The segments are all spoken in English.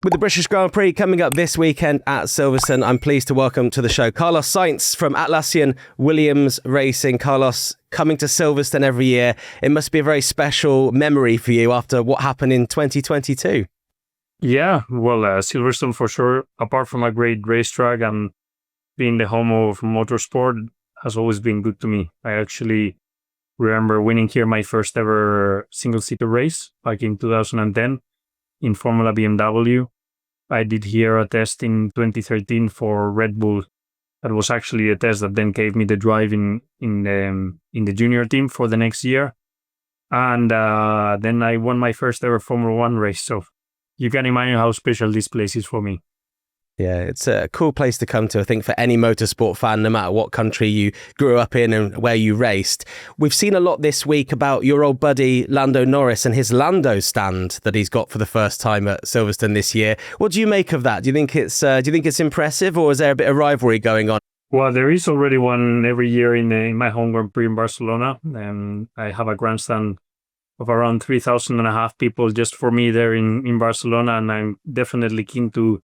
With the British Grand Prix coming up this weekend at Silverstone, I'm pleased to welcome to the show Carlos Sainz from Atlassian Williams Racing. Carlos, coming to Silverstone every year, it must be a very special memory for you after what happened in 2022. Yeah, well, Silverstone for sure, apart from a great racetrack and being the home of motorsport, has always been good to me. I actually remember winning here my first ever single-seater race back in 2010 in Formula BMW. I did here a test in 2013 for Red Bull. That was actually a test that then gave me the drive in the junior team for the next year. And then I won my first ever Formula One race. So you can imagine how special this place is for me. Yeah, it's a cool place to come to, I think, for any motorsport fan, no matter what country you grew up in and where you raced. We've seen a lot this week about your old buddy Lando Norris and his Lando stand that he's got for the first time at Silverstone this year. What do you make of that? Do you think it's impressive, or is there a bit of rivalry going on? Well, there is already one every year in my home Grand Prix in Barcelona. I have a grandstand of around 3,500 people just for me there in Barcelona, and I'm definitely keen to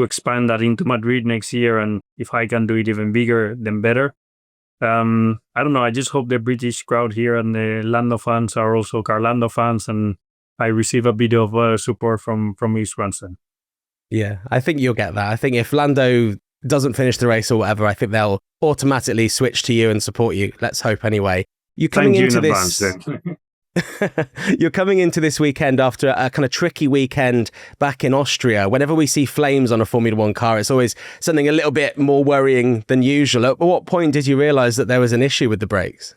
expand that into Madrid next year, and if I can do it even bigger, then better. I don't know, I just hope the British crowd here and the Lando fans are also Carlando fans, and I receive a bit of support from East grandstand. Yeah, I think you'll get that. I think if Lando doesn't finish the race or whatever, I think they'll automatically switch to you and support you. Let's hope anyway. You're coming into this. You're coming into this weekend after a kind of tricky weekend back in Austria. Whenever we see flames on a Formula One car, it's always something a little bit more worrying than usual. At what point did you realise that there was an issue with the brakes?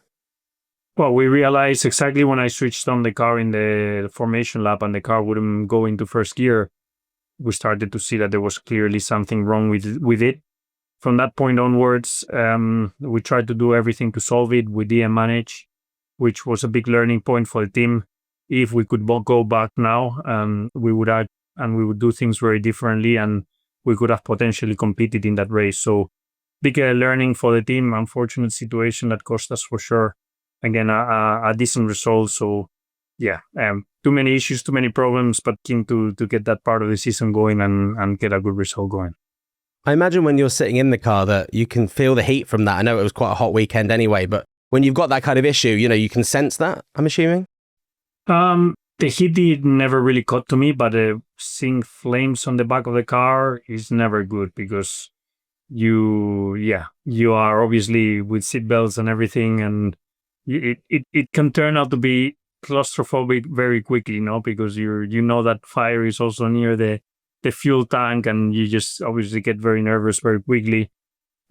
Well, we realized exactly when I switched on the car in the formation lap and the car wouldn't go into first gear. We started to see that there was clearly something wrong with it. From that point onwards, we tried to do everything to solve it. We didn't manage, which was a big learning point for the team. If we could go back now, we would act and we would do things very differently, and we could have potentially competed in that race. So big learning for the team. Unfortunate situation that cost us for sure. Again, a decent result. So yeah, too many issues, too many problems, but keen to get that part of the season going and get a good result going. I imagine when you're sitting in the car that you can feel the heat from that. I know it was quite a hot weekend anyway, but when you've got that kind of issue, you can sense that, I'm assuming? The heat did never really got to me, but seeing flames on the back of the car is never good because you are obviously with seatbelts and everything, and it can turn out to be claustrophobic very quickly, because you know that fire is also near the fuel tank, and you just obviously get very nervous very quickly.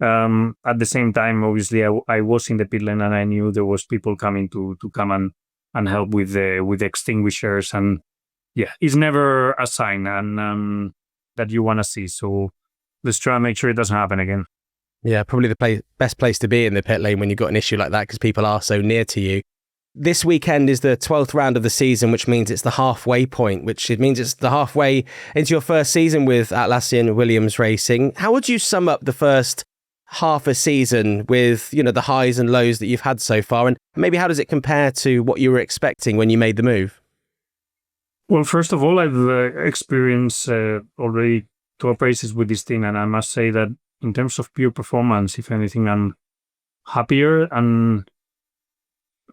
At the same time, obviously, I was in the pit lane and I knew there was people coming to come and help with the extinguishers, and yeah, it's never a sign and that you want to see. So let's try and make sure it doesn't happen again. Yeah, probably the best place to be in the pit lane when you've got an issue like that because people are so near to you. This weekend is the 12th round of the season, which means it's the halfway point, which it means it's the halfway into your first season with Atlassian Williams Racing. How would you sum up the first half a season with, the highs and lows that you've had so far? And maybe how does it compare to what you were expecting when you made the move? Well, first of all, I've experienced already 12 races with this team, and I must say that in terms of pure performance, if anything, I'm happier and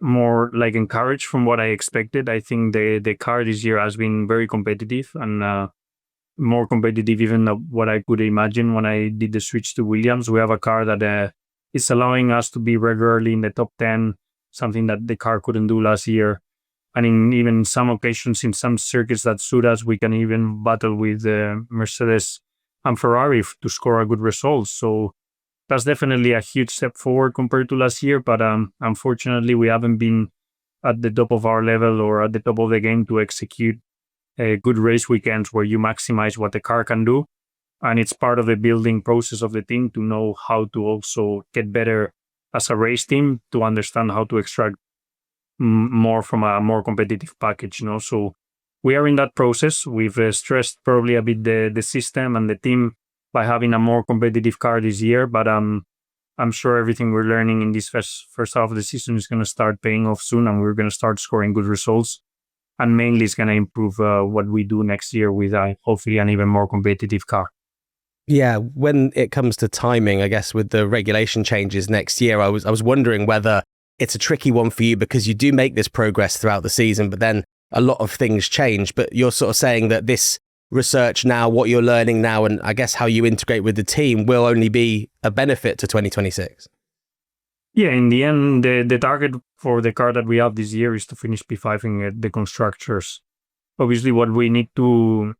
more encouraged from what I expected. I think the car this year has been very competitive and more competitive even than what I could imagine when I did the switch to Williams. We have a car that is allowing us to be regularly in the top 10, something that the car couldn't do last year. And in even some occasions, in some circuits that suit us, we can even battle with Mercedes and Ferrari to score a good result. So that's definitely a huge step forward compared to last year. But unfortunately, we haven't been at the top of our level or at the top of the game to execute good race weekends where you maximize what the car can do. And it's part of the building process of the team to know how to also get better as a race team, to understand how to extract more from a more competitive package. So we are in that process. We've stressed probably a bit the system and the team by having a more competitive car this year. But I'm sure everything we're learning in this first half of the season is going to start paying off soon, and we're going to start scoring good results. And mainly it's going to improve what we do next year with hopefully an even more competitive car. Yeah, when it comes to timing, I guess with the regulation changes next year, I was wondering whether it's a tricky one for you because you do make this progress throughout the season, but then a lot of things change. But you're sort of saying that this research now, what you're learning now, and I guess how you integrate with the team will only be a benefit to 2026. Yeah, in the end, the target for the car that we have this year is to finish P5 in the constructors. Obviously, what we need to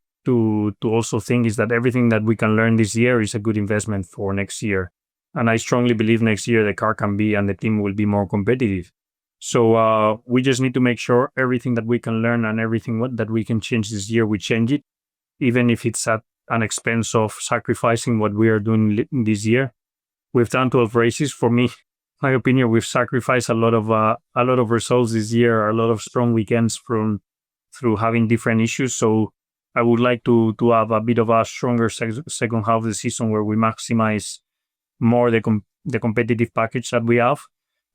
also think is that everything that we can learn this year is a good investment for next year. And I strongly believe next year the car can be and the team will be more competitive. So we just need to make sure everything that we can learn and everything that we can change this year, we change it, even if it's at an expense of sacrificing what we are doing this year. We've done 12 races. For me, my opinion, we've sacrificed a lot of results this year, a lot of strong weekends through having different issues. So I would like to have a bit of a stronger second half of the season where we maximize more the competitive package that we have,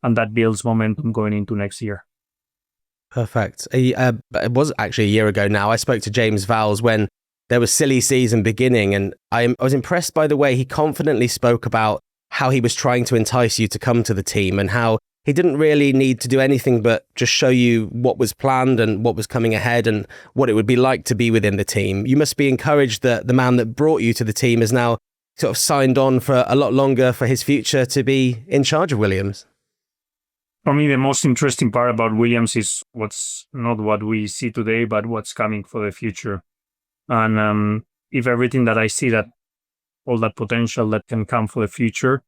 and that builds momentum going into next year. Perfect. It was actually a year ago now. I spoke to James Vowles when there was silly season beginning, and I was impressed by the way he confidently spoke about how he was trying to entice you to come to the team and how he didn't really need to do anything but just show you what was planned and what was coming ahead and what it would be like to be within the team. You must be encouraged that the man that brought you to the team is now sort of signed on for a lot longer for his future to be in charge of Williams. For me, the most interesting part about Williams is what's not what we see today, but what's coming for the future. And if everything that I see, that all that potential that can come for the future,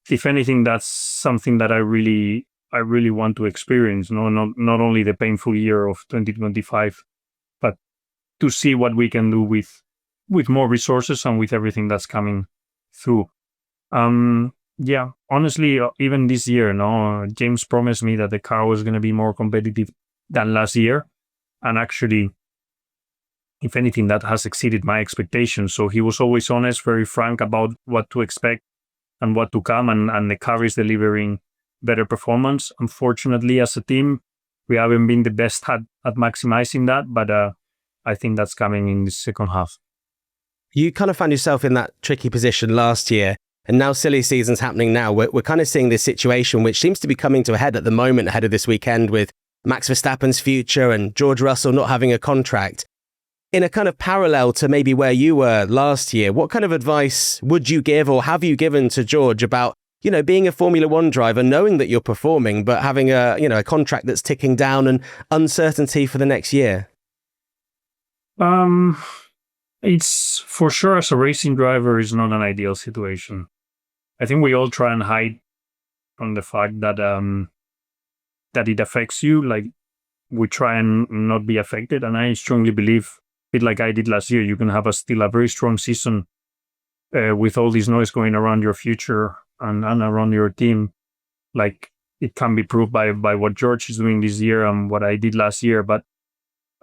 if anything, that's something that I really want to experience. No, not only the painful year of 2025, but to see what we can do with more resources and with everything that's coming through. Yeah, honestly, even this year, James promised me that the car was going to be more competitive than last year. And actually, if anything, that has exceeded my expectations. So he was always honest, very frank about what to expect and what to come. And the car is delivering better performance. Unfortunately, as a team, we haven't been the best at maximizing that. But I think that's coming in the second half. You kind of found yourself in that tricky position last year. And now silly season's happening now. We're kind of seeing this situation, which seems to be coming to a head at the moment ahead of this weekend with Max Verstappen's future and George Russell not having a contract. In a kind of parallel to maybe where you were last year, what kind of advice would you give or have you given to George about, being a Formula One driver, knowing that you're performing, but having a contract that's ticking down and uncertainty for the next year? It's for sure, as a racing driver, is not an ideal situation. I think we all try and hide from the fact that that it affects you. Like, we try and not be affected. And I strongly believe, a bit like I did last year, you can have still a very strong season with all this noise going around your future and around your team. Like, it can be proved by what George is doing this year and what I did last year. But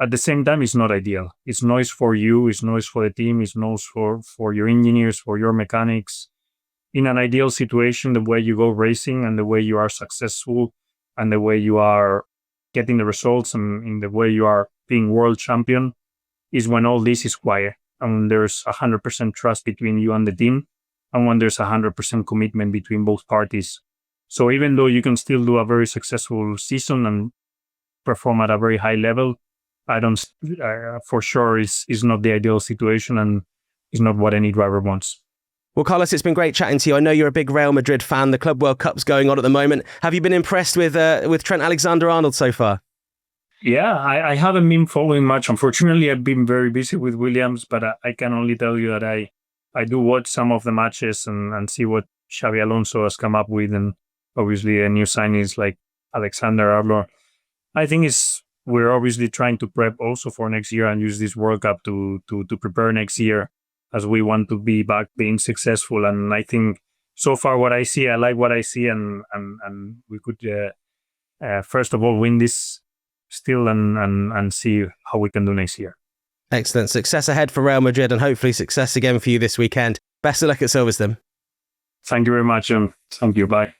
at the same time, it's not ideal. It's noise for you, it's noise for the team, it's noise for your engineers, for your mechanics. In an ideal situation, the way you go racing and the way you are successful and the way you are getting the results and in the way you are being world champion is when all this is quiet and there's 100% trust between you and the team and when there's 100% commitment between both parties. So even though you can still do a very successful season and perform at a very high level, I don't, for sure, is not the ideal situation and is not what any driver wants. Well, Carlos, it's been great chatting to you. I know you're a big Real Madrid fan. The Club World Cup's going on at the moment. Have you been impressed with Trent Alexander-Arnold so far? Yeah, I haven't been following much. Unfortunately, I've been very busy with Williams, but I can only tell you that I do watch some of the matches and see what Xabi Alonso has come up with, and obviously a new signings like Alexander-Arnold. I think we're obviously trying to prep also for next year and use this World Cup to prepare next year, as we want to be back being successful. And I think so far what I see, I like what I see, and we could first of all win this still and see how we can do next year. Excellent. Success ahead for Real Madrid and hopefully success again for you this weekend. Best of luck at Silverstone. Thank you very much. Thank you. Bye.